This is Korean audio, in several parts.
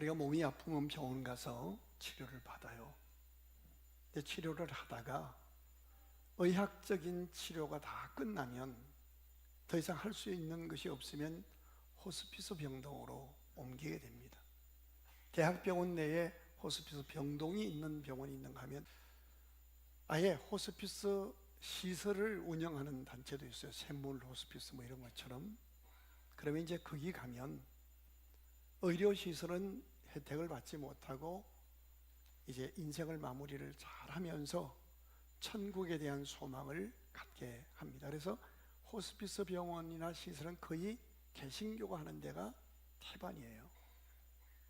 우리가 몸이 아프면 병원 가서 치료를 받아요. 근데 치료를 하다가 의학적인 치료가 다 끝나면 더 이상 할 수 있는 것이 없으면 호스피스 병동으로 옮기게 됩니다. 대학병원 내에 호스피스 병동이 있는 병원이 있는가 하면 아예 호스피스 시설을 운영하는 단체도 있어요. 샘물 호스피스 뭐 이런 것처럼. 그러면 이제 거기 가면 의료시설은 혜택을 받지 못하고 이제 인생을 마무리를 잘 하면서 천국에 대한 소망을 갖게 합니다. 그래서 호스피스 병원이나 시설은 거의 개신교가 하는 데가 태반이에요.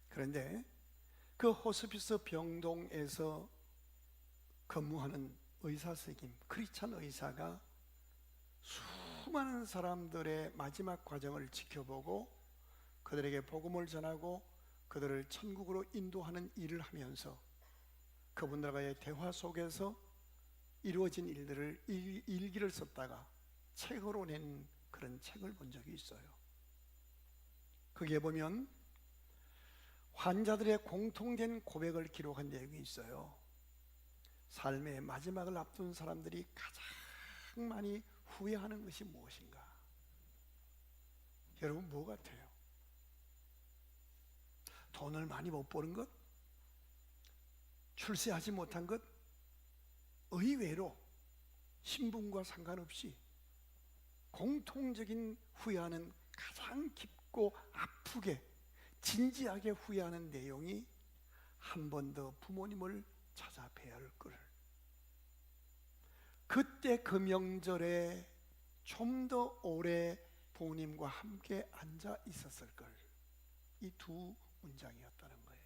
그런데 그 호스피스 병동에서 근무하는 의사 선생님, 크리스찬 의사가 수많은 사람들의 마지막 과정을 지켜보고 그들에게 복음을 전하고 그들을 천국으로 인도하는 일을 하면서 그분들과의 대화 속에서 이루어진 일들을 일기를 썼다가 책으로 낸 그런 책을 본 적이 있어요. 거기에 보면 환자들의 공통된 고백을 기록한 내용이 있어요. 삶의 마지막을 앞둔 사람들이 가장 많이 후회하는 것이 무엇인가? 여러분 뭐 같아요? 돈을 많이 못 버는 것? 출세하지 못한 것? 의외로 신분과 상관없이 공통적인 후회하는, 가장 깊고 아프게 진지하게 후회하는 내용이 한 번 더 부모님을 찾아뵈야 할 걸, 그때 그 명절에 좀 더 오래 부모님과 함께 앉아 있었을 걸, 이 두 문장이었다는 거예요.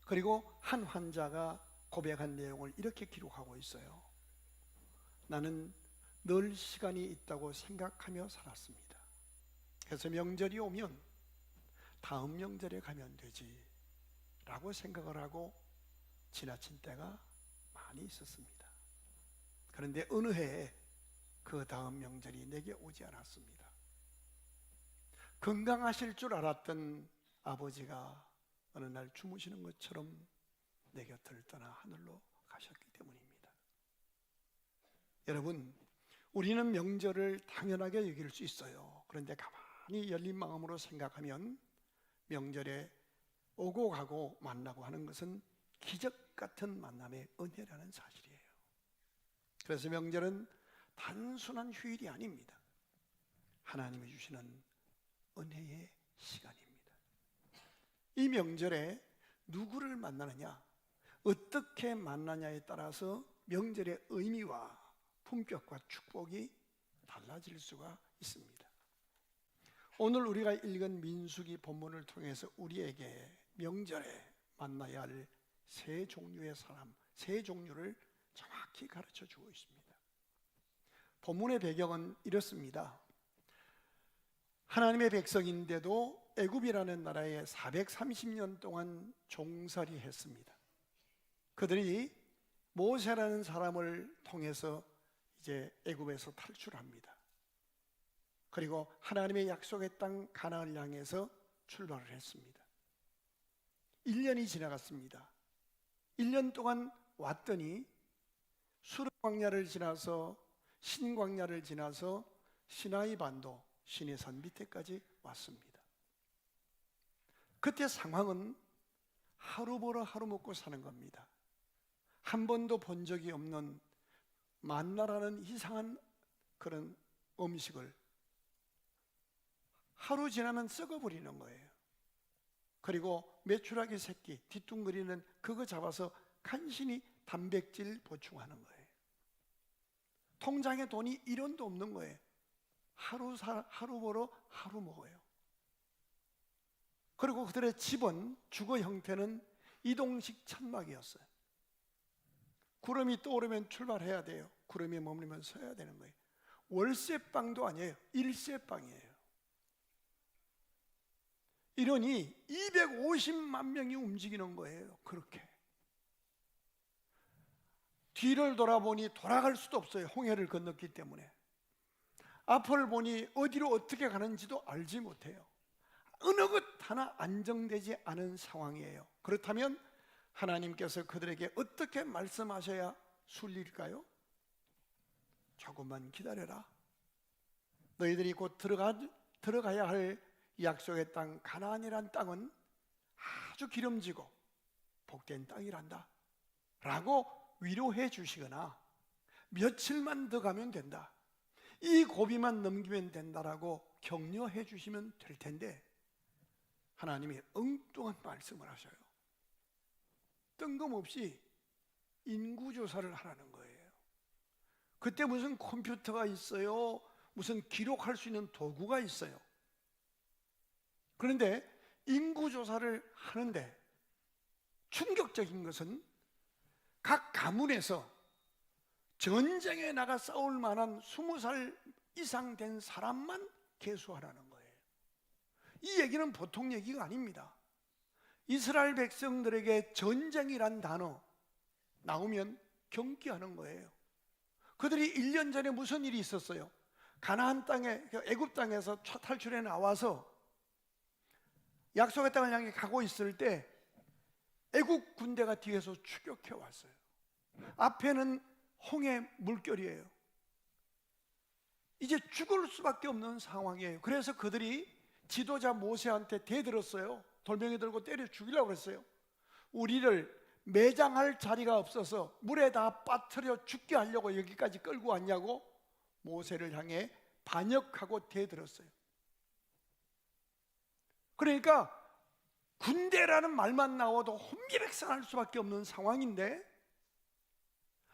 그리고 한 환자가 고백한 내용을 이렇게 기록하고 있어요. 나는 늘 시간이 있다고 생각하며 살았습니다. 그래서 명절이 오면 다음 명절에 가면 되지 라고 생각을 하고 지나친 때가 많이 있었습니다. 그런데 어느 해에 그 다음 명절이 내게 오지 않았습니다. 건강하실 줄 알았던 아버지가 어느 날 주무시는 것처럼 내 곁을 떠나 하늘로 가셨기 때문입니다. 여러분, 우리는 명절을 당연하게 여길 수 있어요. 그런데 가만히 열린 마음으로 생각하면 명절에 오고 가고 만나고 하는 것은 기적 같은 만남의 은혜라는 사실이에요. 그래서 명절은 단순한 휴일이 아닙니다. 하나님이 주시는 은혜의 시간입니다. 이 명절에 누구를 만나느냐, 어떻게 만나냐에 따라서 명절의 의미와 품격과 축복이 달라질 수가 있습니다. 오늘 우리가 읽은 민수기 본문을 통해서 우리에게 명절에 만나야 할 세 종류의 사람, 세 종류를 정확히 가르쳐 주고 있습니다. 본문의 배경은 이렇습니다. 하나님의 백성인데도 애굽이라는 나라에 430년 동안 종살이 했습니다. 그들이 모세라는 사람을 통해서 이제 애굽에서 탈출합니다. 그리고 하나님의 약속의 땅 가나안을 향해서 출발을 했습니다. 1년이 지나갔습니다. 1년 동안 왔더니 수르 광야를 지나서 신광야를 지나서 시나이 반도, 시내산 밑에까지 왔습니다. 그때 상황은 하루 벌어 하루 먹고 사는 겁니다. 한 번도 본 적이 없는 만나라는 이상한 그런 음식을 하루 지나면 썩어버리는 거예요. 그리고 메추라기 새끼 뒤뚱거리는 그거 잡아서 간신히 단백질 보충하는 거예요. 통장에 돈이 1원도 없는 거예요. 하루 벌어 하루 먹어요. 그리고 그들의 집은 주거 형태는 이동식 천막이었어요. 구름이 떠오르면 출발해야 돼요. 구름이 머무르면 서야 되는 거예요. 월세방도 아니에요. 일세방이에요. 이러니 250만 명이 움직이는 거예요. 그렇게 뒤를 돌아보니 돌아갈 수도 없어요. 홍해를 건넜기 때문에. 앞을 보니 어디로 어떻게 가는지도 알지 못해요. 어느 것 하나 안정되지 않은 상황이에요. 그렇다면 하나님께서 그들에게 어떻게 말씀하셔야 순리일까요? 조금만 기다려라. 너희들이 곧 들어가야 할 약속의 땅 가나안이란 땅은 아주 기름지고 복된 땅이란다 라고 위로해 주시거나, 며칠만 더 가면 된다, 이 고비만 넘기면 된다라고 격려해 주시면 될 텐데, 하나님이 엉뚱한 말씀을 하셔요. 뜬금없이 인구조사를 하라는 거예요. 그때 무슨 컴퓨터가 있어요? 무슨 기록할 수 있는 도구가 있어요? 그런데 인구조사를 하는데 충격적인 것은 각 가문에서 전쟁에 나가 싸울 만한 20살 이상 된 사람만 계수하라는 거예요. 이 얘기는 보통 얘기가 아닙니다. 이스라엘 백성들에게 전쟁이란 단어 나오면 경기하는 거예요. 그들이 1년 전에 무슨 일이 있었어요? 가나안 땅에, 애굽 땅에서 탈출해 나와서 약속의 땅을 향해 가고 있을 때 애국 군대가 뒤에서 추격해 왔어요. 앞에는 홍해 물결이에요. 이제 죽을 수밖에 없는 상황이에요. 그래서 그들이 지도자 모세한테 대들었어요. 돌멩이 들고 때려 죽이려고 했어요. 우리를 매장할 자리가 없어서 물에 다 빠뜨려 죽게 하려고 여기까지 끌고 왔냐고 모세를 향해 반역하고 대들었어요. 그러니까 군대라는 말만 나와도 혼비백산할 수밖에 없는 상황인데,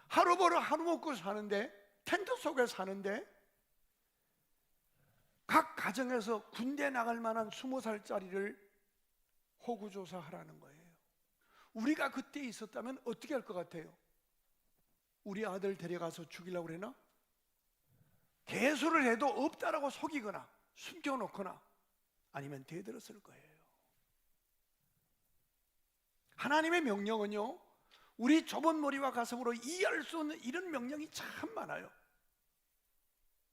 하루 벌어 하루 먹고 사는데, 텐트 속에 사는데, 각 가정에서 군대 나갈 만한 20살짜리를 호구조사하라는 거예요. 우리가 그때 있었다면 어떻게 할 것 같아요? 우리 아들 데려가서 죽이려고 그러나? 개수를 해도 없다라고 속이거나 숨겨놓거나 아니면 대들었을 거예요. 하나님의 명령은요, 우리 좁은 머리와 가슴으로 이해할 수 없는 이런 명령이 참 많아요.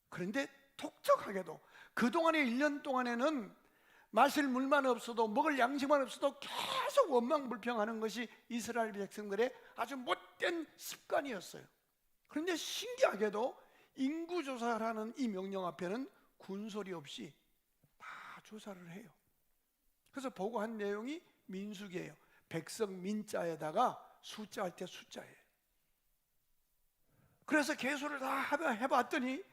그런데 독특하게도 그동안의 1년 동안에는 마실 물만 없어도, 먹을 양식만 없어도 계속 원망불평하는 것이 이스라엘 백성들의 아주 못된 습관이었어요. 그런데 신기하게도 인구조사라는 이 명령 앞에는 군소리 없이 다 조사를 해요. 그래서 보고한 내용이 민수기예요. 백성 민자에다가 숫자할 때 숫자예요. 그래서 계수를 다 해봤더니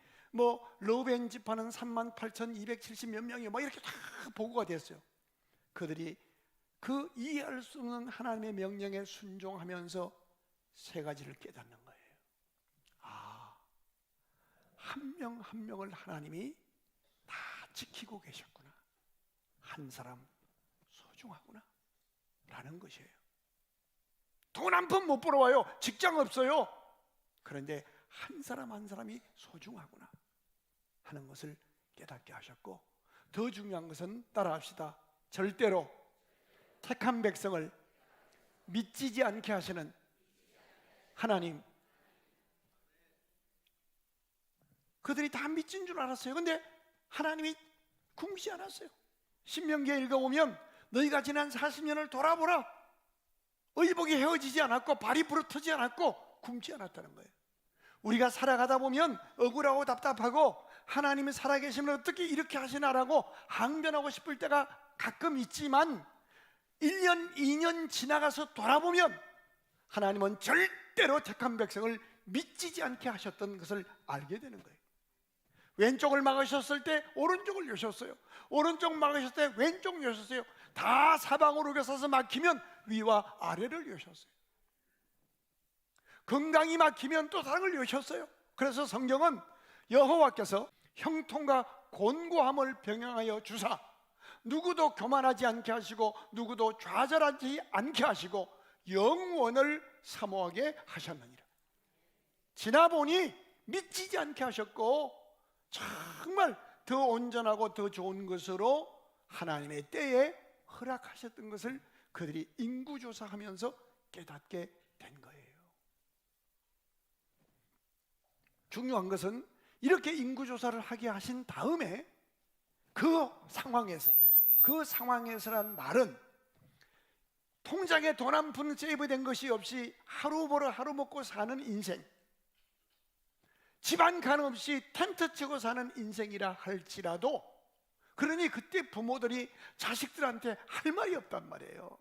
르우벤 지파는 38,270 몇 명이 이렇게 다 보고가 됐어요. 그들이 그 이해할 수 없는 하나님의 명령에 순종하면서 세 가지를 깨닫는 거예요. 한 명 한 명을 하나님이 다 지키고 계셨구나. 한 사람 소중하구나 라는 것이에요. 돈 한 푼 못 벌어와요. 직장 없어요. 그런데 한 사람 한 사람이 소중하구나 하는 것을 깨닫게 하셨고, 더 중요한 것은 따라합시다. 절대로 택한 백성을 믿지지 않게 하시는 하나님. 그들이 다 미친 줄 알았어요. 그런데 하나님이 굶지 않았어요. 신명기에 읽어보면 너희가 지난 40년을 돌아보라. 의복이 헤어지지 않았고 발이 부러뜨지 않았고 굶지 않았다는 거예요. 우리가 살아가다 보면 억울하고 답답하고 하나님이 살아계시면 어떻게 이렇게 하시나라고 항변하고 싶을 때가 가끔 있지만 1년, 2년 지나가서 돌아보면 하나님은 절대로 택한 백성을 믿지지 않게 하셨던 것을 알게 되는 거예요. 왼쪽을 막으셨을 때 오른쪽을 여셨어요. 오른쪽 막으셨을 때 왼쪽 여셨어요. 다 사방으로 겨서서 막히면 위와 아래를 여셨어요. 건강이 막히면 또 다른 걸 여셨어요. 그래서 성경은 여호와께서 형통과 곤고함을 병행하여 주사 누구도 교만하지 않게 하시고 누구도 좌절하지 않게 하시고 영원을 사모하게 하셨느니라. 지나보니 미치지 않게 하셨고 정말 더 온전하고 더 좋은 것으로 하나님의 때에 허락하셨던 것을 그들이 인구조사하면서 깨닫게 된 거예요. 중요한 것은 이렇게 인구조사를 하게 하신 다음에 그 상황에서, 그 상황에서란 말은 통장에 돈 한 푼 세이브된 것이 없이 하루 벌어 하루 먹고 사는 인생, 집안 간 없이 텐트 치고 사는 인생이라 할지라도, 그러니 그때 부모들이 자식들한테 할 말이 없단 말이에요.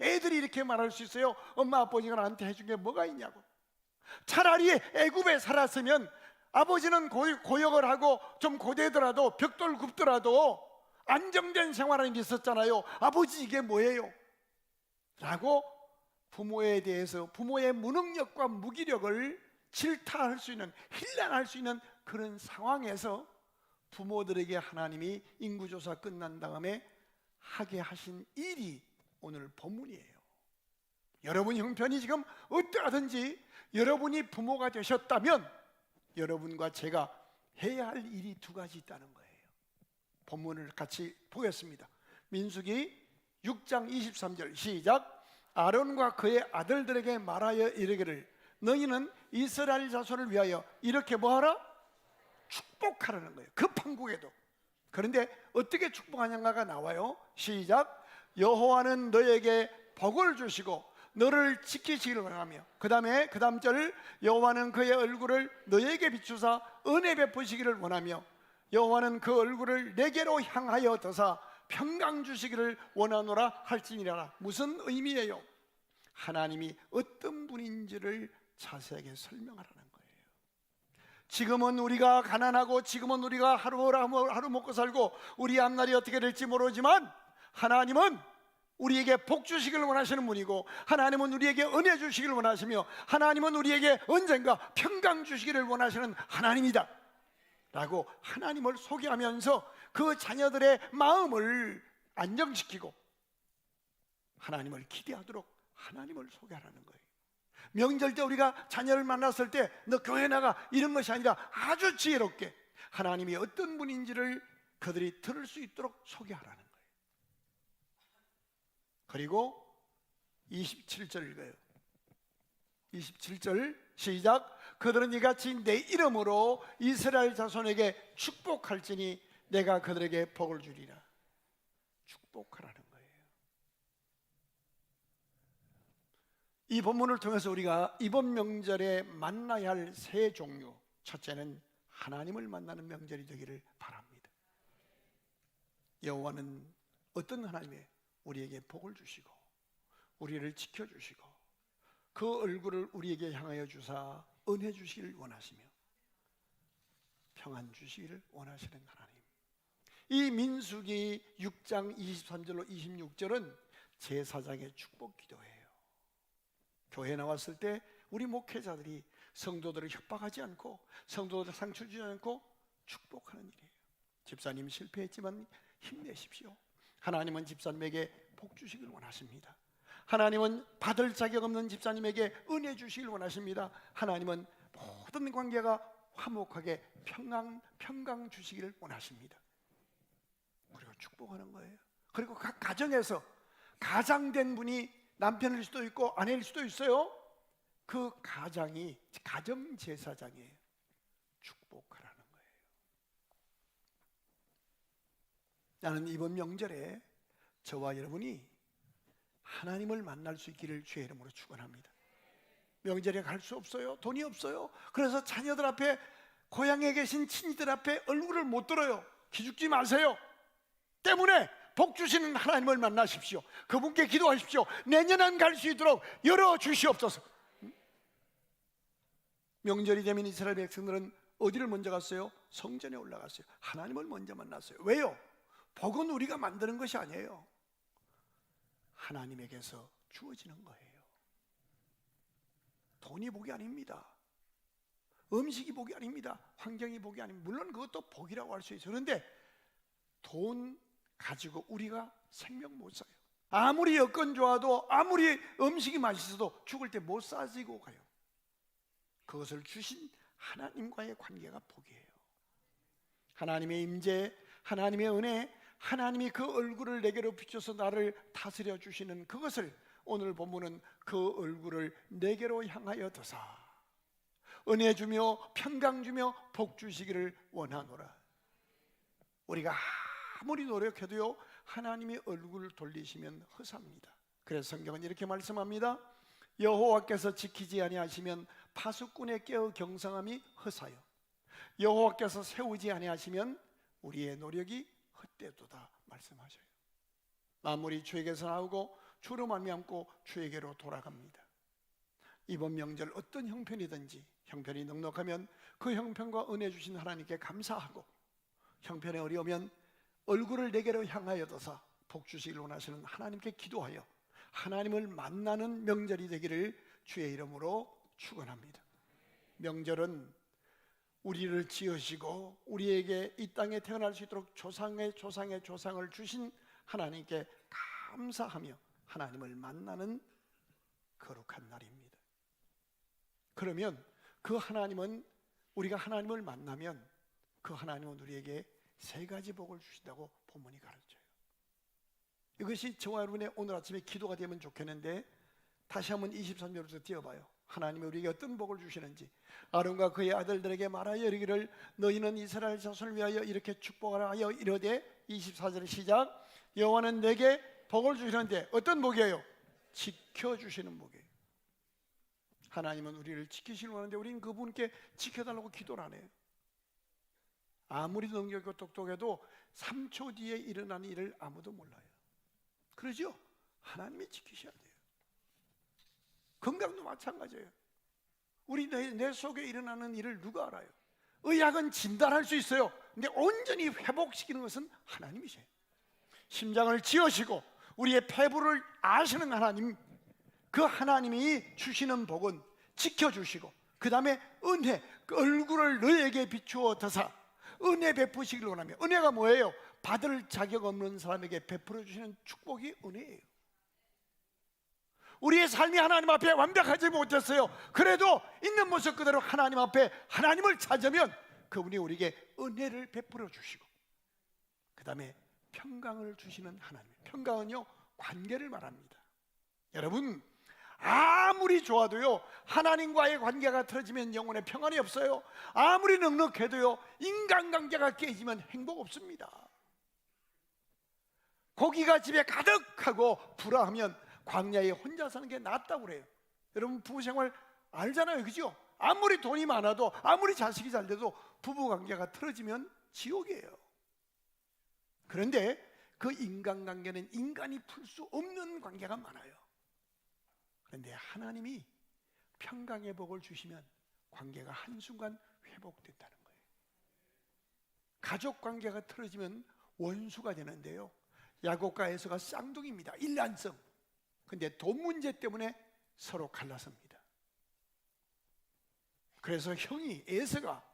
애들이 이렇게 말할 수 있어요. 엄마 아버지가 나한테 해준 게 뭐가 있냐고. 차라리 애굽에 살았으면 아버지는 고역을 하고 좀 고되더라도 벽돌 굽더라도 안정된 생활은 있었잖아요. 아버지 이게 뭐예요? 라고 부모에 대해서 부모의 무능력과 무기력을 질타할 수 있는, 힐난할 수 있는 그런 상황에서 부모들에게 하나님이 인구조사 끝난 다음에 하게 하신 일이 오늘 본문이에요. 여러분 형편이 지금 어떠하든지 여러분이 부모가 되셨다면 여러분과 제가 해야 할 일이 두 가지 있다는 거예요. 본문을 같이 보겠습니다. 민수기 6장 23절 시작. 아론과 그의 아들들에게 말하여 이르기를 너희는 이스라엘 자손을 위하여 이렇게 뭐하라? 축복하라는 거예요. 그 판국에도. 그런데 어떻게 축복하냐가 나와요. 시작. 여호와는 너에게 복을 주시고 너를 지키시기를 원하며, 그 다음 절, 여호와는 그의 얼굴을 너에게 비추사 은혜 베푸시기를 원하며 여호와는 그 얼굴을 내게로 향하여 드사 평강 주시기를 원하노라 할지니라. 무슨 의미예요? 하나님이 어떤 분인지를 자세하게 설명하라는 거예요. 지금은 우리가 가난하고 지금은 우리가 하루 먹고 살고 우리 앞날이 어떻게 될지 모르지만 하나님은 우리에게 복 주시기를 원하시는 분이고, 하나님은 우리에게 은혜 주시기를 원하시며, 하나님은 우리에게 언젠가 평강 주시기를 원하시는 하나님이다 라고 하나님을 소개하면서 그 자녀들의 마음을 안정시키고 하나님을 기대하도록 하나님을 소개하라는 거예요. 명절 때 우리가 자녀를 만났을 때 너 교회 나가 이런 것이 아니라 아주 지혜롭게 하나님이 어떤 분인지를 그들이 들을 수 있도록 소개하라는 거예요. 그리고 27절 읽어요. 27절 시작. 그들은 이같이 내 이름으로 이스라엘 자손에게 축복할지니 내가 그들에게 복을 주리라. 축복하라는 거예요. 이 본문을 통해서 우리가 이번 명절에 만나야 할 세 종류, 첫째는 하나님을 만나는 명절이 되기를 바랍니다. 여호와는 어떤 하나님이에요? 우리에게 복을 주시고 우리를 지켜주시고 그 얼굴을 우리에게 향하여 주사 은혜 주시기를 원하시며 평안 주시기를 원하시는 하나님. 이 민수기 6장 23절로 26절은 제사장의 축복 기도예요. 교회 나왔을 때 우리 목회자들이 성도들을 협박하지 않고 성도들 상처 주지 않고 축복하는 일이에요. 집사님 실패했지만 힘내십시오. 하나님은 집사님에게 복 주시길 원하십니다. 하나님은 받을 자격 없는 집사님에게 은혜 주시길 원하십니다. 하나님은 모든 관계가 화목하게 평강 주시기를 원하십니다. 그리고 축복하는 거예요. 그리고 각 가정에서 가장된 분이 남편일 수도 있고 아내일 수도 있어요. 그 가장이 가정제사장이에요. 축복하라는 거예요. 나는 이번 명절에 저와 여러분이 하나님을 만날 수 있기를 주의 이름으로 축원합니다. 명절에 갈 수 없어요. 돈이 없어요. 그래서 자녀들 앞에, 고향에 계신 친지들 앞에 얼굴을 못 들어요. 기죽지 마세요. 때문에 복 주시는 하나님을 만나십시오. 그분께 기도하십시오. 내년엔 갈 수 있도록 열어주시옵소서. 명절이 되면 이스라엘 백성들은 어디를 먼저 갔어요? 성전에 올라갔어요. 하나님을 먼저 만났어요. 왜요? 복은 우리가 만드는 것이 아니에요. 하나님에게서 주어지는 거예요. 돈이 복이 아닙니다. 음식이 복이 아닙니다. 환경이 복이 아닙니다. 물론 그것도 복이라고 할 수 있어요. 그런데 돈 가지고 우리가 생명 못 사요. 아무리 여건 좋아도 아무리 음식이 맛있어도 죽을 때 못 사지고 가요. 그것을 주신 하나님과의 관계가 복이에요. 하나님의 임재, 하나님의 은혜, 하나님이 그 얼굴을 내게로 비춰서 나를 다스려 주시는 그것을 오늘 본문은 그 얼굴을 내게로 향하여 드사 은혜 주며 평강 주며 복 주시기를 원하노라. 우리가 아무리 노력해도요 하나님의 얼굴을 돌리시면 허사입니다. 그래서 성경은 이렇게 말씀합니다. 여호와께서 지키지 아니하시면 파수꾼의 깨어 경성함이 허사요, 여호와께서 세우지 아니하시면 우리의 노력이 헛되도다 말씀하셔요. 만물이 주에게서 나오고 주로 말미암고 주에게로 돌아갑니다. 이번 명절 어떤 형편이든지 형편이 넉넉하면 그 형편과 은혜 주신 하나님께 감사하고, 형편이 어려우면 얼굴을 내게로 향하여도사 복 주시길 원하시는 하나님께 기도하여 하나님을 만나는 명절이 되기를 주의 이름으로 축원합니다. 명절은 우리를 지으시고 우리에게 이 땅에 태어날 수 있도록 조상의 조상을 주신 하나님께 감사하며 하나님을 만나는 거룩한 날입니다. 그러면 그 하나님은, 우리가 하나님을 만나면 그 하나님은 우리에게 세 가지 복을 주신다고 본문이 가르쳐요. 이것이 저와 여러분의 오늘 아침에 기도가 되면 좋겠는데, 다시 한번 23절부터 띄워봐요. 하나님이 우리에게 어떤 복을 주시는지. 아론과 그의 아들들에게 말하여 이르기를 너희는 이스라엘 자손을 위하여 이렇게 축복하라 하여 이르되, 24절 시작. 여호와는 내게 복을 주시는데 어떤 복이에요? 지켜주시는 복이에요. 하나님은 우리를 지키시는 원하는데 우리는 그분께 지켜달라고 기도를 안 해요. 아무리 능력있고 똑똑해도 3초 뒤에 일어나는 일을 아무도 몰라요. 그러죠? 하나님이 지키셔야 돼요. 건강도 마찬가지예요. 우리 내 속에 일어나는 일을 누가 알아요? 의학은 진단할 수 있어요. 근데 온전히 회복시키는 것은 하나님이세요. 심장을 지으시고 우리의 폐부를 아시는 하나님, 그 하나님이 주시는 복은 지켜주시고, 그 다음에 은혜, 그 얼굴을 너에게 비추어 드사 은혜 베푸시길 원하며, 은혜가 뭐예요? 받을 자격 없는 사람에게 베풀어 주시는 축복이 은혜예요. 우리의 삶이 하나님 앞에 완벽하지 못했어요. 그래도 있는 모습 그대로 하나님 앞에 하나님을 찾으면 그분이 우리에게 은혜를 베풀어 주시고, 그 다음에 평강을 주시는 하나님. 평강은요, 관계를 말합니다. 여러분, 아무리 좋아도요, 하나님과의 관계가 틀어지면 영혼에 평안이 없어요. 아무리 넉넉해도요, 인간관계가 깨지면 행복 없습니다. 고기가 집에 가득하고 불화하면 광야에 혼자 사는 게 낫다고 그래요. 여러분 부부생활 알잖아요, 그죠? 아무리 돈이 많아도, 아무리 자식이 잘 돼도 부부관계가 틀어지면 지옥이에요. 그런데 그 인간관계는 인간이 풀 수 없는 관계가 많아요. 그런데 하나님이 평강의 복을 주시면 관계가 한순간 회복된다는 거예요. 가족관계가 틀어지면 원수가 되는데요, 야곱과 에서가 쌍둥이입니다. 일란성. 근데 돈 문제 때문에 서로 갈라섭니다. 그래서 형이 에서가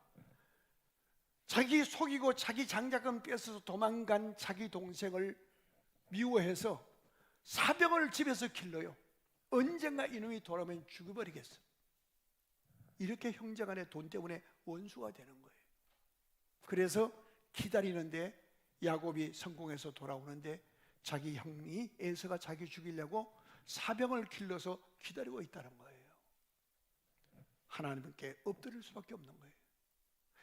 자기 속이고 자기 장자금 뺏어서 도망간 자기 동생을 미워해서 사병을 집에서 길러요. 언젠가 이놈이 돌아오면 죽어버리겠어. 이렇게 형제간의 돈 때문에 원수가 되는 거예요. 그래서 기다리는데 야곱이 성공해서 돌아오는데 자기 형이 에서가 자기 죽이려고 사병을 길러서 기다리고 있다는 거예요. 하나님께 엎드릴 수밖에 없는 거예요.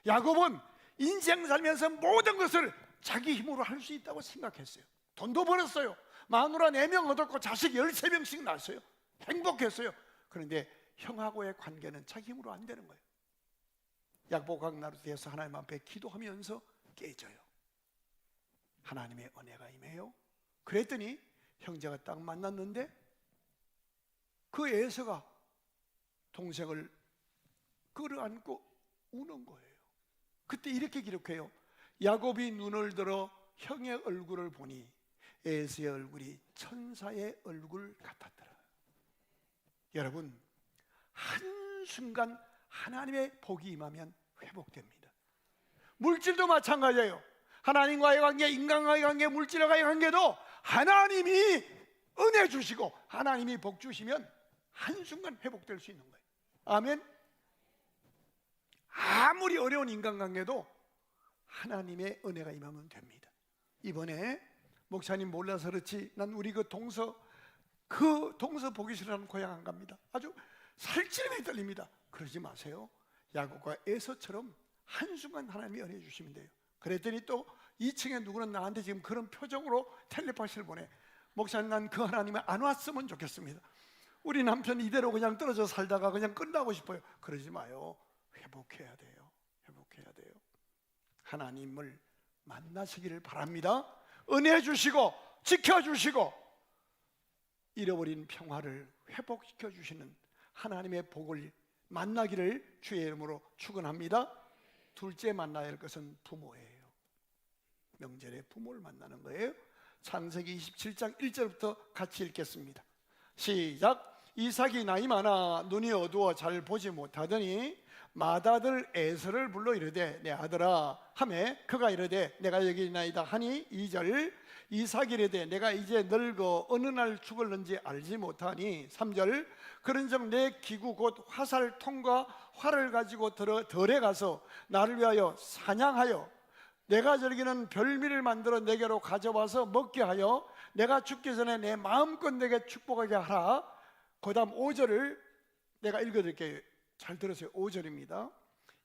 야곱은 인생 살면서 모든 것을 자기 힘으로 할 수 있다고 생각했어요. 돈도 벌었어요. 마누라 4명 얻었고 자식 13명씩 낳았어요. 행복했어요. 그런데 형하고의 관계는 자기 힘으로 안 되는 거예요. 야곱과 나루트에서 하나님 앞에 기도하면서 깨져요. 하나님의 은혜가 임해요. 그랬더니 형제가 딱 만났는데 그 에서가 동생을 끌어안고 우는 거예요. 그때 이렇게 기록해요. 야곱이 눈을 들어 형의 얼굴을 보니 에서의 얼굴이 천사의 얼굴 같았더라. 여러분, 한순간 하나님의 복이 임하면 회복됩니다. 물질도 마찬가지예요. 하나님과의 관계, 인간과의 관계, 물질과의 관계도 하나님이 은혜 주시고 하나님이 복 주시면 한순간 회복될 수 있는 거예요. 아멘. 아무리 어려운 인간관계도 하나님의 은혜가 임하면 됩니다. 이번에 목사님 몰라서 그렇지 난 우리 그 동서 보기 싫어하는 고향 안 갑니다. 아주 살찌름이 떨립니다. 그러지 마세요. 야곱과 에서처럼 한순간 하나님이 은혜 주시면 돼요. 그랬더니 또 2층에 누구는 나한테 지금 그런 표정으로 텔레파시를 보내. 목사님, 난 그 하나님이 안 왔으면 좋겠습니다. 우리 남편 이대로 그냥 떨어져 살다가 그냥 끝나고 싶어요. 그러지 마요. 회복해야 돼요. 회복해야 돼요. 하나님을 만나시기를 바랍니다. 은혜 주시고 지켜주시고 잃어버린 평화를 회복시켜 주시는 하나님의 복을 만나기를 주의 이름으로 축원합니다. 둘째 만나야 할 것은 부모예요. 명절에 부모를 만나는 거예요. 창세기 27장 1절부터 같이 읽겠습니다. 시작. 이삭이 나이 많아 눈이 어두워 잘 보지 못하더니 맏아들 에서를 불러 이르되 내 아들아 하매 그가 이르되 내가 여기 있나이다 하니 2절. 이삭이 이르되 내가 이제 늙어 어느 날 죽을는지 알지 못하니 3절. 그런즉 내 기구 곧 화살통과 활을 가지고 들에 가서 나를 위하여 사냥하여 내가 즐기는 별미를 만들어 내게로 가져와서 먹게 하여 내가 죽기 전에 내 마음껏 내게 축복하게 하라. 그 다음 5절을 내가 읽어드릴게요. 잘 들으세요. 5절입니다.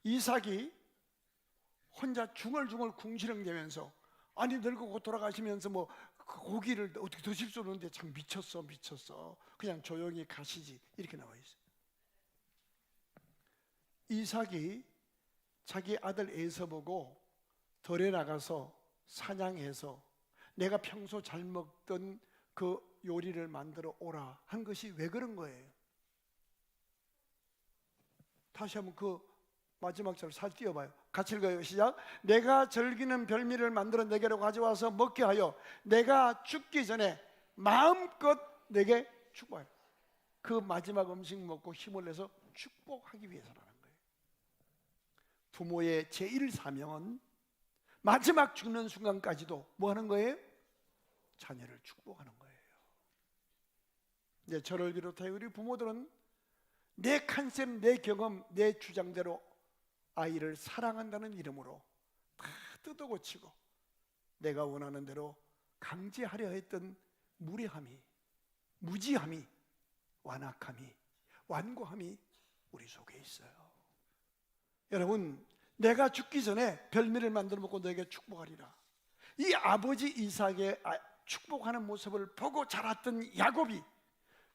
이삭이 혼자 중얼중얼 궁시렁대면서 아니 늙고 곧 돌아가시면서 뭐 고기를 어떻게 드실 수 없는데 참 미쳤어 그냥 조용히 가시지 이렇게 나와 있어요. 이삭이 자기 아들 에서 보고 들에 나가서 사냥해서 내가 평소 잘 먹던 그 요리를 만들어 오라 한 것이 왜 그런 거예요? 다시 한번 그 마지막 절 살 띄워봐요. 같이 읽어요. 시작. 내가 즐기는 별미를 만들어 내게로 가져와서 먹게 하여 내가 죽기 전에 마음껏 내게 축복하라. 그 마지막 음식 먹고 힘을 내서 축복하기 위해서라는 거예요. 부모의 제1 사명은 마지막 죽는 순간까지도 뭐 하는 거예요? 자녀를 축복하는 거예요. 이제 저를 비롯해 우리 부모들은 내 컨셉, 내 경험, 내 주장대로 아이를 사랑한다는 이름으로 다 뜯어고치고 내가 원하는 대로 강제하려 했던 무례함이, 무지함이, 완악함이, 완고함이 우리 속에 있어요. 여러분, 내가 죽기 전에 별미를 만들어 먹고 너에게 축복하리라. 이 아버지 이삭의 축복하는 모습을 보고 자랐던 야곱이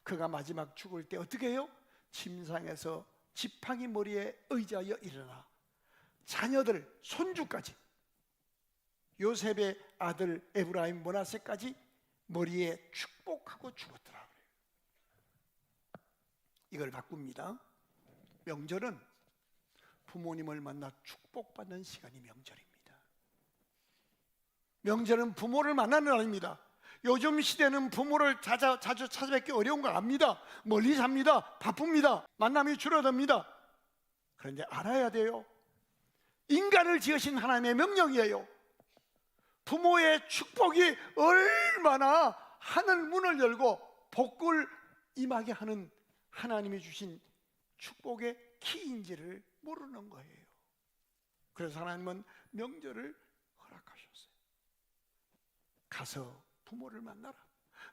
그가 마지막 죽을 때 어떻게 해요? 침상에서 지팡이 머리에 의지하여 일어나 자녀들, 손주까지 요셉의 아들 에브라임 므낫세까지 머리에 축복하고 죽었더라. 이걸 바꿉니다. 명절은 부모님을 만나 축복받는 시간이 명절입니다. 명절은 부모를 만나는 날입니다. 요즘 시대는 부모를 자주 찾아뵙기 어려운 거 압니다. 멀리 삽니다. 바쁩니다. 만남이 줄어듭니다. 그런데 알아야 돼요. 인간을 지으신 하나님의 명령이에요. 부모의 축복이 얼마나 하늘 문을 열고 복을 임하게 하는 하나님이 주신 축복의 키인지를 모르는 거예요. 그래서 하나님은 명절을 허락하셨어요. 가서 부모를 만나라.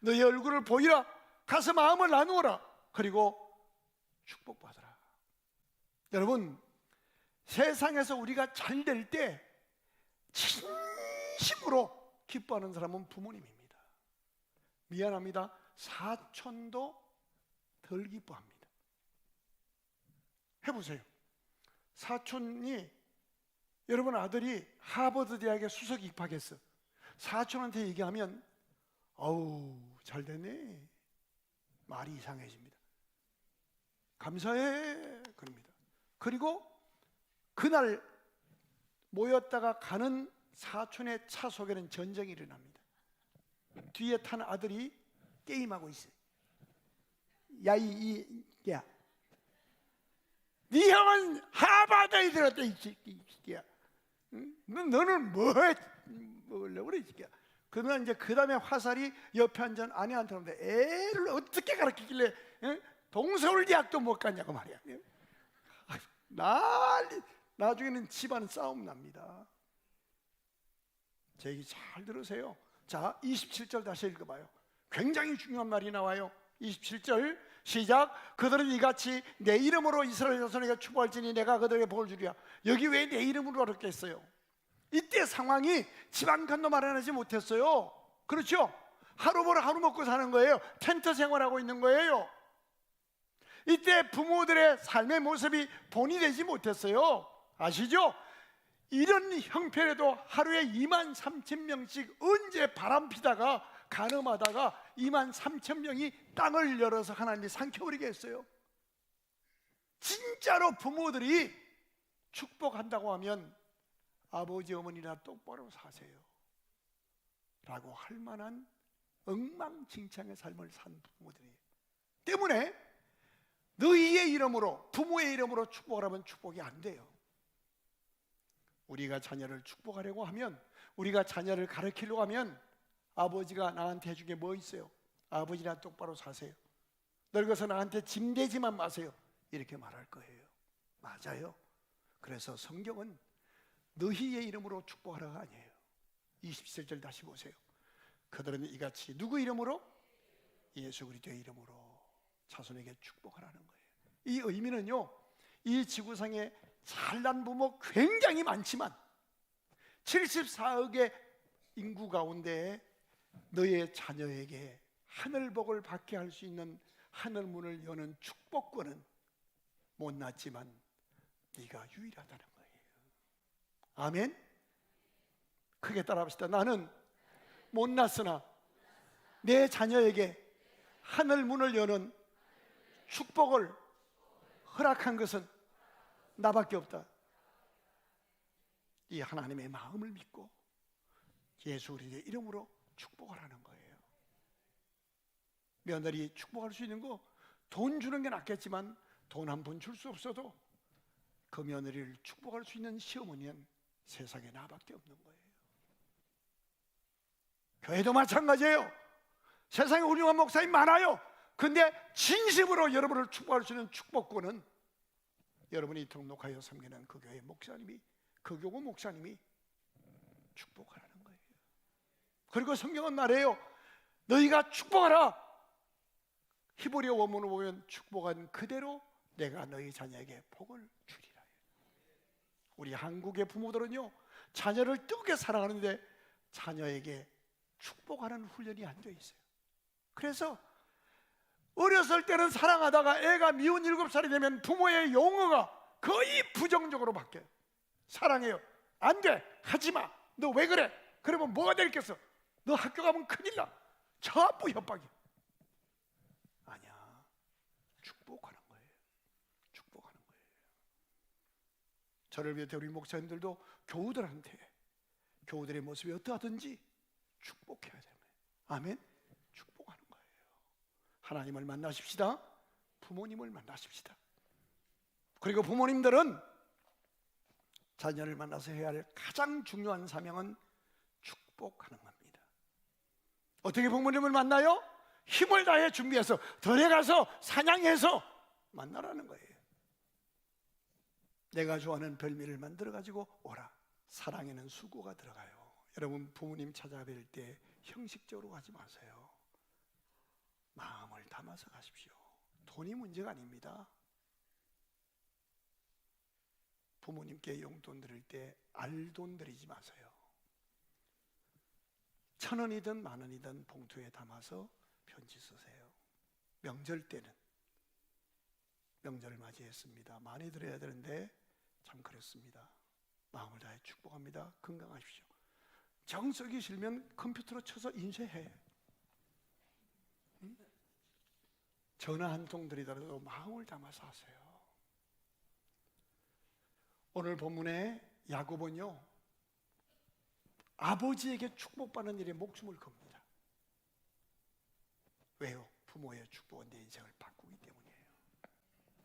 너의 얼굴을 보이라. 가서 마음을 나누어라. 그리고 축복받으라. 여러분, 세상에서 우리가 잘 될 때 진심으로 기뻐하는 사람은 부모님입니다. 미안합니다. 사촌도 덜 기뻐합니다. 해보세요. 사촌이 여러분 아들이 하버드 대학에 수석 입학했어. 사촌한테 얘기하면 어우 잘 됐네. 말이 이상해집니다. 감사해 그럽니다. 그리고 그날 모였다가 가는 사촌의 차 속에는 전쟁이 일어납니다. 뒤에 탄 아들이 게임하고 있어요. 야 네 형은 하버드에 들었다 이 새끼야. 응? 너는 뭐 먹으려고 그래 이 새끼야. 그러면 이제 그 다음에 화살이 옆에 앉은 아내한테 오는데 애를 어떻게 가르치길래 동서울대학도 못 갔냐고 말이야. 난리. 나중에는 집안 싸움 납니다. 제 얘기 잘 들으세요. 자, 27절 다시 읽어봐요. 굉장히 중요한 말이 나와요. 27절 시작. 그들은 이같이 내 이름으로 이스라엘 자손에게 축복할지니 내가 그들에게 복을 주리라. 여기 왜 내 이름으로 그랬겠어요? 이때 상황이 집안 칸도 마련하지 못했어요. 그렇죠? 하루 벌어 하루 먹고 사는 거예요. 텐트 생활하고 있는 거예요. 이때 부모들의 삶의 모습이 본이 되지 못했어요. 아시죠? 이런 형편에도 하루에 2만 3천 명씩 언제 바람 피다가 간음하다가 2만 3천 명이 땅을 열어서 하나님이 삼켜버리게 했어요. 진짜로 부모들이 축복한다고 하면 아버지 어머니나 똑바로 사세요 라고 할 만한 엉망진창의 삶을 산 부모들이 때문에 너희의 이름으로, 부모의 이름으로 축복을 하면 축복이 안 돼요. 우리가 자녀를 축복하려고 하면, 우리가 자녀를 가르치려고 하면 아버지가 나한테 해준 게 뭐 있어요? 아버지나 똑바로 사세요, 늙어서 나한테 짐대지만 마세요, 이렇게 말할 거예요. 맞아요. 그래서 성경은 너희의 이름으로 축복하라가 아니에요. 27절 다시 보세요. 그들은 이같이 누구 이름으로? 예수 그리스도의 이름으로 자손에게 축복하라는 거예요. 이 의미는요, 이 지구상에 잘난 부모 굉장히 많지만 74억의 인구 가운데 너의 자녀에게 하늘복을 받게 할 수 있는 하늘문을 여는 축복권은 못났지만 네가 유일하다는 거예요. 아멘. 크게 따라합시다. 나는 못났으나 내 자녀에게 하늘문을 여는 축복을 허락한 것은 나밖에 없다. 이 하나님의 마음을 믿고 예수 그리스도의 이름으로 축복하라는 거예요. 며느리 축복할 수 있는 거 돈 주는 게 낫겠지만 돈 한 푼 줄 수 없어도 그 며느리를 축복할 수 있는 시어머니는 세상에 나밖에 없는 거예요. 교회도 마찬가지예요. 세상에 훌륭한 목사님 많아요. 근데 진심으로 여러분을 축복할 수 있는 축복권은 여러분이 등록하여 섬기는 그 교회 목사님이, 그 교구 목사님이 축복하라는 거예요. 그리고 성경은 말해요. 너희가 축복하라. 히브리어 원문을 보면 축복한 그대로 내가 너희 자녀에게 복을 주리라. 우리 한국의 부모들은요, 자녀를 뜨겁게 사랑하는데 자녀에게 축복하는 훈련이 안 돼 있어요. 그래서 어렸을 때는 사랑하다가 애가 미운 7살이 되면 부모의 용어가 거의 부정적으로 바뀌어요. 사랑해요. 안 돼. 하지 마. 너 왜 그래? 그러면 뭐가 되겠어? 너 학교 가면 큰일 나. 전부 협박이야. 아니야. 축복하는 거예요. 축복하는 거예요. 저를 비롯해 우리 목사님들도 교우들한테 교우들의 모습이 어떠하든지 축복해야 되는 거예요. 아멘. 축복하는 거예요. 하나님을 만나십시다. 부모님을 만나십시다. 그리고 부모님들은 자녀를 만나서 해야 할 가장 중요한 사명은 축복하는 겁니다. 어떻게 부모님을 만나요? 힘을 다해 준비해서 들어가서 사냥해서 만나라는 거예요. 내가 좋아하는 별미를 만들어 가지고 오라. 사랑에는 수고가 들어가요. 여러분, 부모님 찾아뵐 때 형식적으로 가지 마세요. 마음을 담아서 가십시오. 돈이 문제가 아닙니다. 부모님께 용돈 드릴 때 알돈 드리지 마세요. 1,000원이든 10,000원이든 봉투에 담아서 편지 쓰세요. 명절 때는, 명절을 맞이했습니다. 많이 드려야 되는데 참 그랬습니다. 마음을 다해 축복합니다. 건강하십시오. 정 쓰기 싫으면 컴퓨터로 쳐서 인쇄해. 전화 한 통 드리더라도 마음을 담아서 하세요. 오늘 본문의 야곱은요, 아버지에게 축복받는 일에 목숨을 겁니다. 왜요? 부모의 축복은 내 인생을 바꾸기 때문이에요.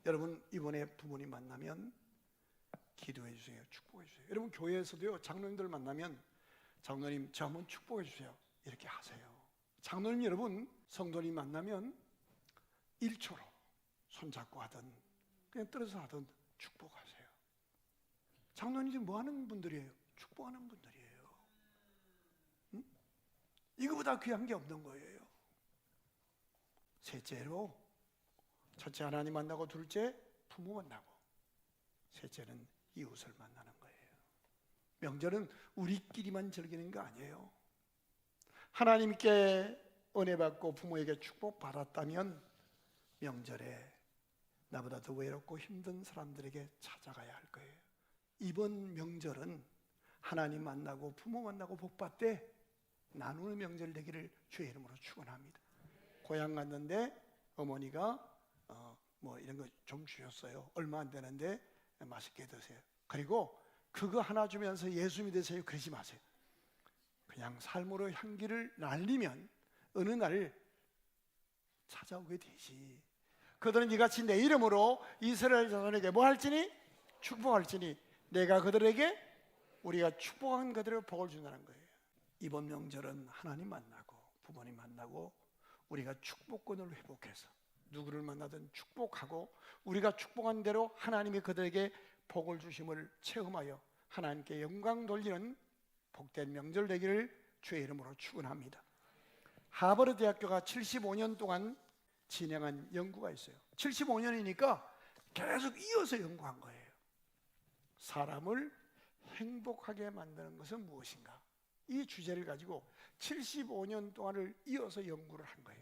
여러분, 이번에 부모님 만나면 기도해 주세요. 축복해 주세요. 여러분, 교회에서도요, 장로님들 만나면 장로님 저 한번 축복해 주세요, 이렇게 하세요. 장로님 여러분, 성도님 만나면 1초로 손잡고 하든 그냥 떨어져 하든 축복하세요. 장로님 지금 뭐 하는 분들이에요? 축복하는 분들이에요. 응? 이거보다 귀한 게 없는 거예요. 셋째로, 첫째 하나님 만나고, 둘째 부모 만나고, 셋째는 이웃을 만나는 거예요. 명절은 우리끼리만 즐기는 거 아니에요. 하나님께 은혜 받고 부모에게 축복 받았다면 명절에 나보다 더 외롭고 힘든 사람들에게 찾아가야 할 거예요. 이번 명절은 하나님 만나고 부모 만나고 복 받되 나누는 명절 되기를 주의 이름으로 축원합니다. 고향 갔는데 어머니가 뭐 이런 거 좀 주셨어요. 얼마 안 되는데 맛있게 드세요. 그리고 그거 하나 주면서 예수 믿으세요 그러지 마세요. 그냥 삶으로 향기를 날리면 어느 날 찾아오게 되지. 그들은 이같이 내 이름으로 이스라엘 자손에게 뭐 할지니? 축복할지니 내가 그들에게 우리가 축복한 그들에게 복을 준다는 거예요. 이번 명절은 하나님 만나고 부모님 만나고 우리가 축복권을 회복해서 누구를 만나든 축복하고 우리가 축복한 대로 하나님이 그들에게 복을 주심을 체험하여 하나님께 영광 돌리는 복된 명절 되기를 주의 이름으로 축원합니다. 하버드 대학교가 75년 동안 진행한 연구가 있어요. 75년이니까 계속 이어서 연구한 거예요. 사람을 행복하게 만드는 것은 무엇인가? 이 주제를 가지고 75년 동안을 이어서 연구를 한 거예요.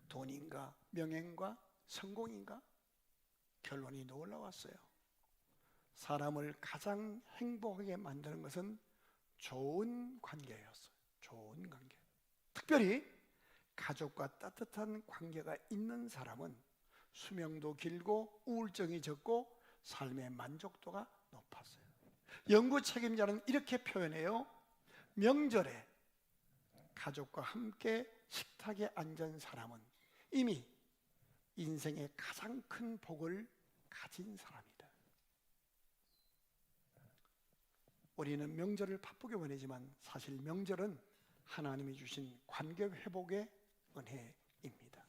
돈인가 명예인가 성공인가? 결론이 놀라웠어요. 사람을 가장 행복하게 만드는 것은 좋은 관계였어요. 좋은 관계. 특별히 가족과 따뜻한 관계가 있는 사람은 수명도 길고 우울증이 적고 삶의 만족도가 높았어요. 연구 책임자는 이렇게 표현해요. 명절에 가족과 함께 식탁에 앉은 사람은 이미 인생의 가장 큰 복을 가진 사람이다. 우리는 명절을 바쁘게 보내지만 사실 명절은 하나님이 주신 관계 회복의 은혜입니다.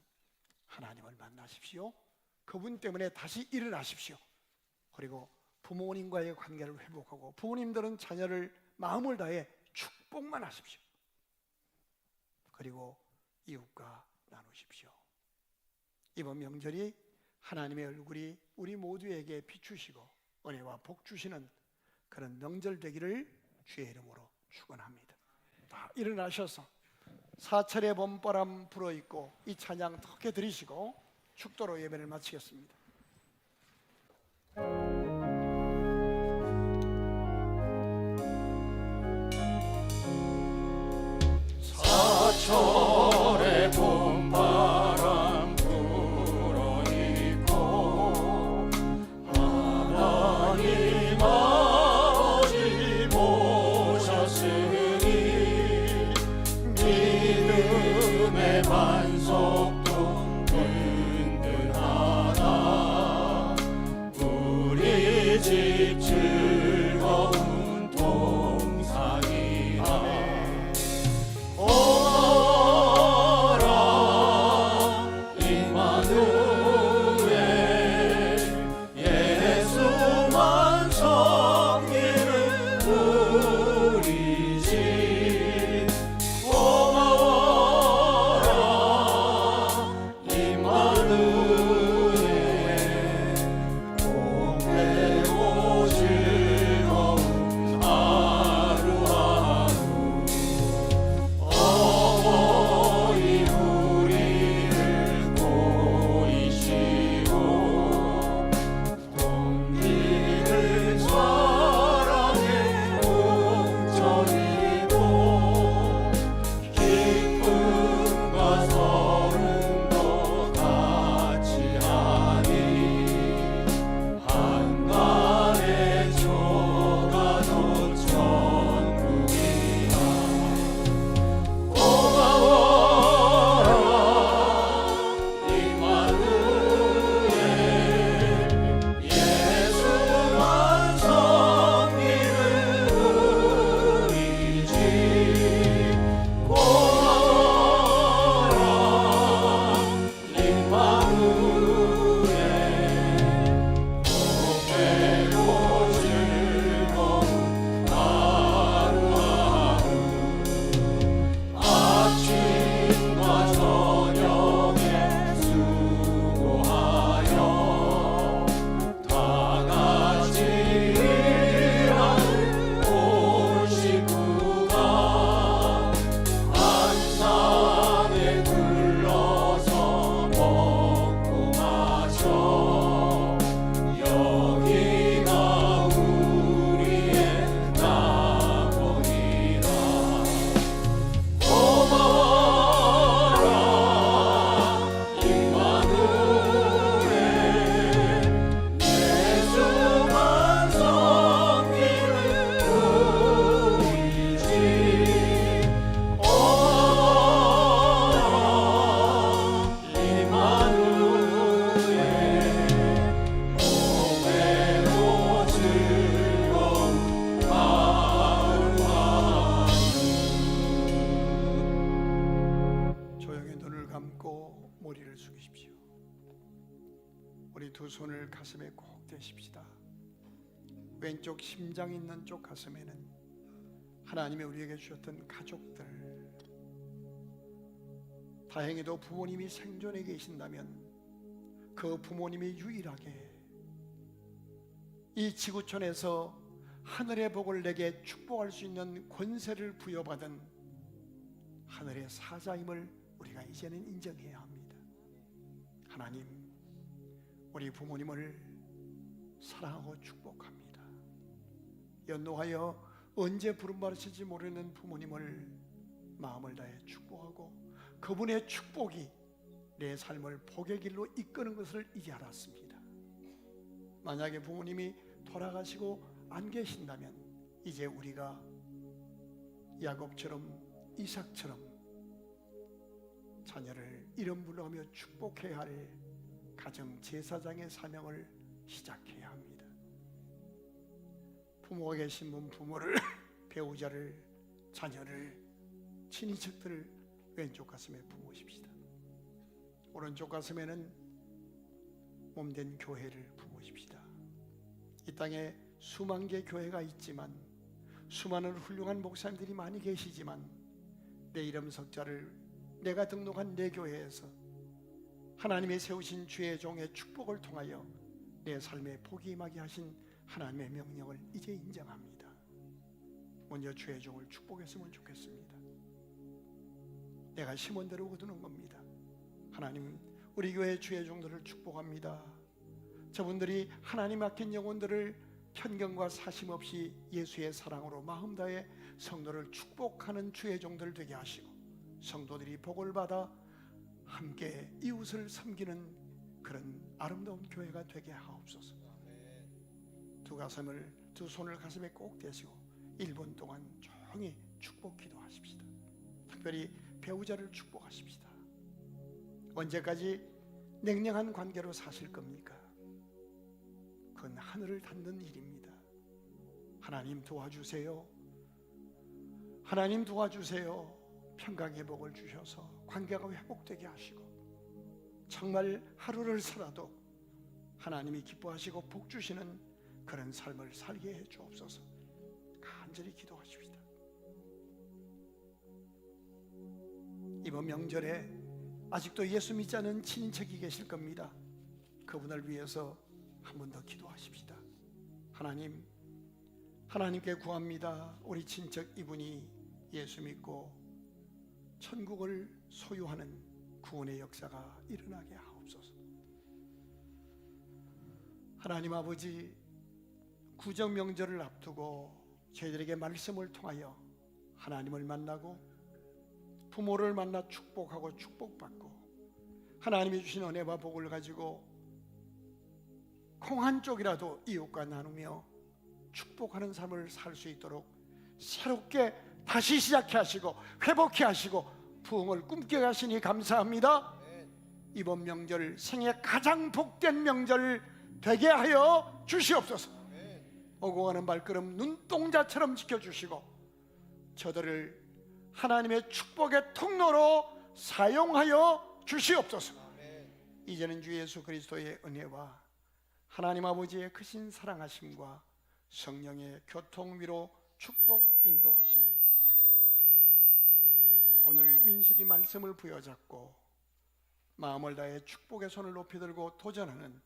하나님을 만나십시오. 그분 때문에 다시 일어나십시오. 그리고 부모님과의 관계를 회복하고 부모님들은 자녀를 마음을 다해 축복만 하십시오. 그리고 이웃과 나누십시오. 이번 명절이 하나님의 얼굴이 우리 모두에게 비추시고 은혜와 복 주시는 그런 명절 되기를 주의 이름으로 축원합니다. 다 일어나셔서 사철의 봄바람 불어있고 이 찬양 크게 드리시고 축도로 예배를 마치겠습니다. 사철의 봄바람 불어있고 하나님 아버지 모셨으니 믿음의 반석도 든든하다. 우리 집 즐거운 동산이다. 고마워라 머리를 숙이십시오. 우리 두 손을 가슴에 꼭 대십시다. 왼쪽 심장 있는 쪽 가슴에는 하나님이 우리에게 주셨던 가족들, 다행히도 부모님이 생존해 계신다면 그 부모님이 유일하게 이 지구촌에서 하늘의 복을 내게 축복할 수 있는 권세를 부여받은 하늘의 사자임을 우리가 이제는 인정해야 합니다. 하나님, 우리 부모님을 사랑하고 축복합니다. 연노하여 언제 부름받으실지 모르는 부모님을 마음을 다해 축복하고 그분의 축복이 내 삶을 복의 길로 이끄는 것을 이제 알았습니다. 만약에 부모님이 돌아가시고 안 계신다면 이제 우리가 야곱처럼 이삭처럼 자녀를 이름 불러가며 축복해야 할 가정 제사장의 사명을 시작해야 합니다. 부모가 계신 분 부모를, 배우자를, 자녀를, 친인척들을 왼쪽 가슴에 품으십시다. 오른쪽 가슴에는 몸된 교회를 품으십시다. 이 땅에 수만 개 교회가 있지만 수많은 훌륭한 목사님들이 많이 계시지만 내 이름 석자를 내가 등록한 내 교회에서 하나님의 세우신 주의 종의 축복을 통하여 내 삶에 복이 임하게 하신 하나님의 명령을 이제 인정합니다. 먼저 주의 종을 축복했으면 좋겠습니다. 내가 심은 대로 거두는 겁니다. 하나님, 우리 교회 주의 종들을 축복합니다. 저분들이 하나님 맡긴 영혼들을 편견과 사심 없이 예수의 사랑으로 마음 다해 성도를 축복하는 주의 종들 되게 하시고 성도들이 복을 받아 함께 이웃을 섬기는 그런 아름다운 교회가 되게 하옵소서. 두 손을 가슴에 꼭 대시고 1분 동안 조용히 축복 기도하십시다. 특별히 배우자를 축복하십시다. 언제까지 냉랭한 관계로 사실 겁니까? 그건 하늘을 닫는 일입니다. 하나님 도와주세요. 하나님 도와주세요. 평강의 복을 주셔서 관계가 회복되게 하시고 정말 하루를 살아도 하나님이 기뻐하시고 복 주시는 그런 삶을 살게 해 주옵소서. 간절히 기도하십시다. 이번 명절에 아직도 예수 믿지 않은 친인척이 계실 겁니다. 그분을 위해서 한 번 더 기도하십시다. 하나님, 하나님께 구합니다. 우리 친척 이분이 예수 믿고 천국을 소유하는 구원의 역사가 일어나게 하옵소서. 하나님 아버지, 구정 명절을 앞두고 저희들에게 말씀을 통하여 하나님을 만나고 부모를 만나 축복하고 축복받고 하나님이 주신 은혜와 복을 가지고 콩 한 쪽이라도 이웃과 나누며 축복하는 삶을 살 수 있도록 새롭게 다시 시작해 하시고 회복해 하시고 부흥을 꿈꾸게 하시니 감사합니다. 이번 명절 생애 가장 복된 명절 되게 하여 주시옵소서. 오고 가는 발걸음 눈동자처럼 지켜주시고 저들을 하나님의 축복의 통로로 사용하여 주시옵소서. 이제는 주 예수 그리스도의 은혜와 하나님 아버지의 크신 사랑하심과 성령의 교통 위로 축복 인도하심이 오늘 민수기 말씀을 부여잡고 마음을 다해 축복의 손을 높이 들고 도전하는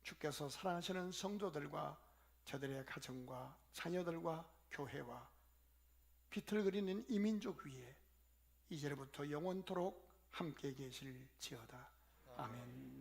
주께서 사랑하시는 성도들과 저들의 가정과 자녀들과 교회와 비틀거리는 이민족 위에 이제부터 영원토록 함께 계실지어다. 아멘.